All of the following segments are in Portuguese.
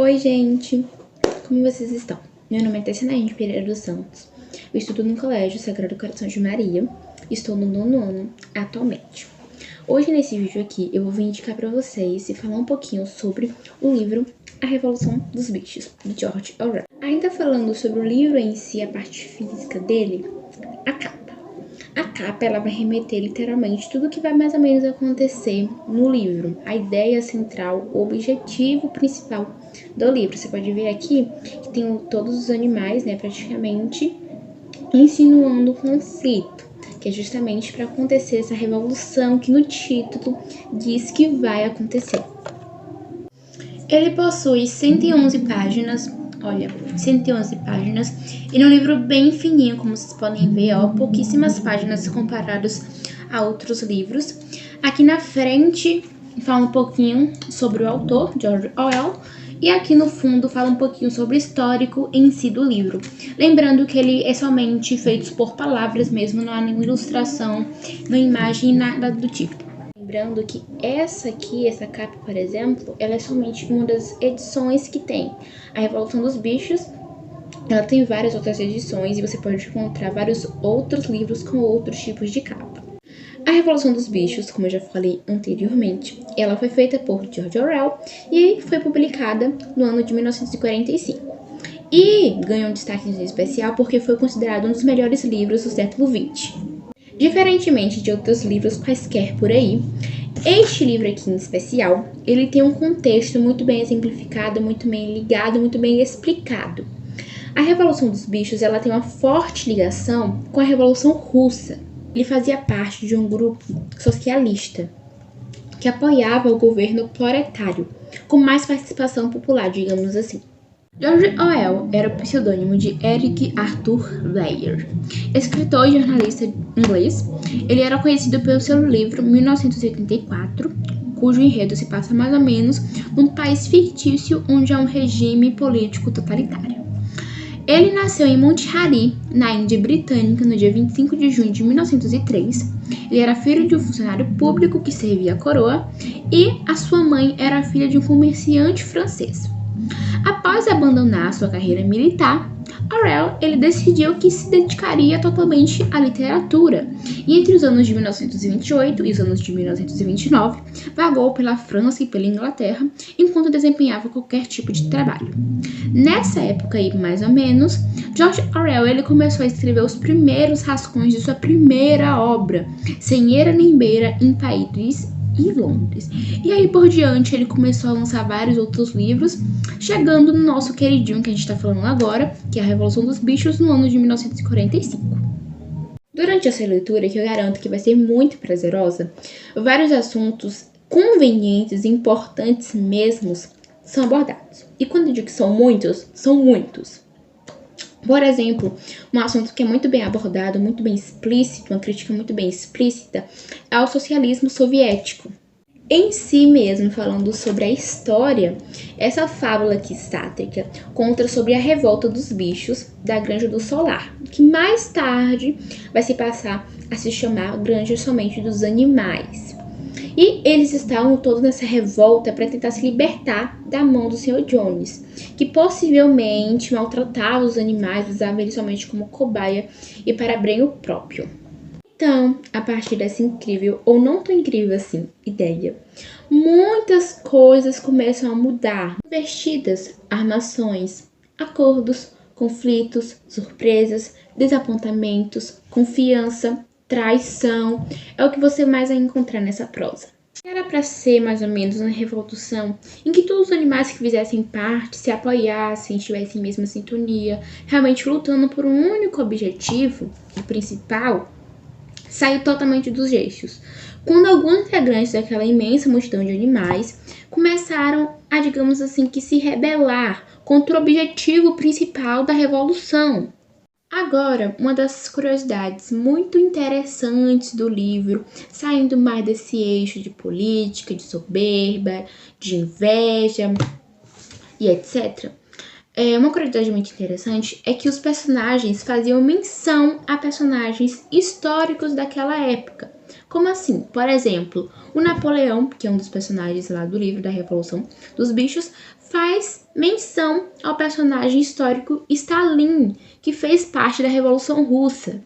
Oi, gente! Como vocês estão? Meu nome é Tessinaine Pereira dos Santos. Eu estudo no Colégio Sagrado Coração de Maria. Estou no 9º ano atualmente. Hoje, nesse vídeo aqui, eu vou vir indicar pra vocês e falar um pouquinho sobre o livro A Revolução dos Bichos, de George Orwell. Ainda falando sobre o livro em si, a parte física dele, a capa. A capa, ela vai remeter literalmente tudo que vai mais ou menos acontecer no livro. A ideia central, o objetivo principal do livro. Você pode ver aqui que tem todos os animais, né, praticamente, insinuando conflito, que é justamente para acontecer essa revolução que no título diz que vai acontecer. Ele possui 111 páginas, olha, 111 páginas, e um livro bem fininho, como vocês podem ver, ó, pouquíssimas páginas comparadas a outros livros. Aqui na frente fala um pouquinho sobre o autor, George Orwell, e aqui no fundo fala um pouquinho sobre o histórico em si do livro. Lembrando que ele é somente feito por palavras mesmo, não há nenhuma ilustração, não imagem, nada do tipo. Lembrando que essa capa, por exemplo, ela é somente uma das edições que tem. A Revolução dos Bichos, ela tem várias outras edições e você pode encontrar vários outros livros com outros tipos de capa. A Revolução dos Bichos, como eu já falei anteriormente, ela foi feita por George Orwell e foi publicada no ano de 1945. E ganhou um destaque especial porque foi considerado um dos melhores livros do século XX. Diferentemente de outros livros quaisquer por aí, este livro aqui em especial, ele tem um contexto muito bem exemplificado, muito bem ligado, muito bem explicado. A Revolução dos Bichos, ela tem uma forte ligação com a Revolução Russa. Ele fazia parte de um grupo socialista que apoiava o governo proletário, com mais participação popular, digamos assim. George Orwell era o pseudônimo de Eric Arthur Blair, escritor e jornalista inglês. Ele era conhecido pelo seu livro 1984, cujo enredo se passa mais ou menos num país fictício onde há um regime político totalitário. Ele nasceu em Monterrey, na Índia Britânica, no dia 25 de junho de 1903. Ele era filho de um funcionário público que servia a coroa e a sua mãe era filha de um comerciante francês. Após abandonar sua carreira militar, Orwell ele decidiu que se dedicaria totalmente à literatura e entre os anos de 1928 e os anos de 1929 vagou pela França e pela Inglaterra enquanto desempenhava qualquer tipo de trabalho. Nessa época aí, mais ou menos, George Orwell ele começou a escrever os primeiros rascunhos de sua primeira obra, Sem Eira nem Beira, em Paris e Londres. E aí por diante ele começou a lançar vários outros livros, chegando no nosso queridinho que a gente tá falando agora, que é a Revolução dos Bichos, no ano de 1945. Durante essa leitura, que eu garanto que vai ser muito prazerosa, vários assuntos convenientes e importantes mesmos são abordados. E quando eu digo que são muitos, são muitos. Por exemplo, um assunto que é muito bem abordado, muito bem explícito, uma crítica muito bem explícita, é o socialismo soviético. Em si mesmo, falando sobre a história, essa fábula aqui sátrica conta sobre a revolta dos bichos da Granja do Solar, que mais tarde vai se passar a se chamar Granja somente dos Animais. E eles estavam todos nessa revolta para tentar se libertar da mão do Sr. Jones, que possivelmente maltratava os animais, usava eles somente como cobaia e para bem próprio. Então, a partir dessa incrível, ou não tão incrível assim, ideia, muitas coisas começam a mudar. Investidas, armações, acordos, conflitos, surpresas, desapontamentos, confiança, traição, é o que você mais vai encontrar nessa prosa. Era para ser mais ou menos uma revolução em que todos os animais que fizessem parte se apoiassem, estivessem em mesma sintonia, realmente lutando por um único objetivo, o principal, saiu totalmente dos eixos. Quando alguns integrantes daquela imensa multidão de animais começaram a, digamos assim, que se rebelar contra o objetivo principal da revolução. Agora, uma das curiosidades muito interessantes do livro, saindo mais desse eixo de política, de soberba, de inveja e etc. Uma curiosidade muito interessante é que os personagens faziam menção a personagens históricos daquela época. Como assim? Por exemplo, o Napoleão, que é um dos personagens lá do livro da Revolução dos Bichos, faz menção ao personagem histórico Stalin, que fez parte da Revolução Russa.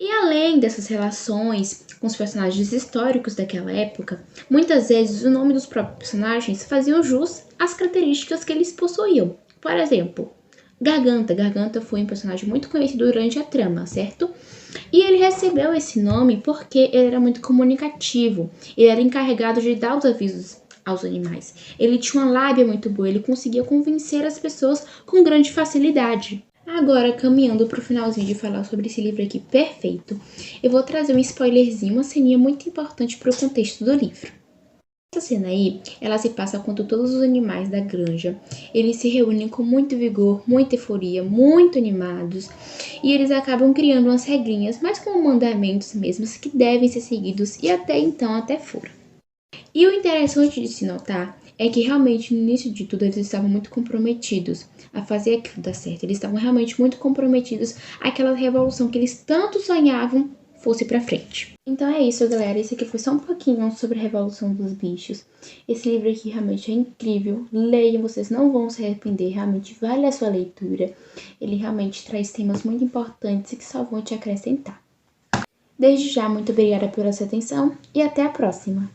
E além dessas relações com os personagens históricos daquela época, muitas vezes o nome dos próprios personagens faziam jus às características que eles possuíam. Por exemplo, Garganta. Garganta foi um personagem muito conhecido durante a trama, certo? E ele recebeu esse nome porque ele era muito comunicativo. Ele era encarregado de dar os avisos aos animais. Ele tinha uma lábia muito boa, ele conseguia convencer as pessoas com grande facilidade. Agora, caminhando para o finalzinho de falar sobre esse livro aqui perfeito, eu vou trazer um spoilerzinho, uma ceninha muito importante para o contexto do livro. Essa cena aí, ela se passa quando todos os animais da granja, eles se reúnem com muito vigor, muita euforia, muito animados, e eles acabam criando umas regrinhas, mas como mandamentos mesmos, que devem ser seguidos e até então até foram. E o interessante de se notar é que realmente no início de tudo eles estavam muito comprometidos a fazer aquilo dar certo. Eles estavam realmente muito comprometidos àquela revolução que eles tanto sonhavam fosse pra frente. Então é isso, galera. Esse aqui foi só um pouquinho sobre a Revolução dos Bichos. Esse livro aqui realmente é incrível. Leiam, vocês não vão se arrepender. Realmente vale a sua leitura. Ele realmente traz temas muito importantes e que só vão te acrescentar. Desde já, muito obrigada pela sua atenção e até a próxima.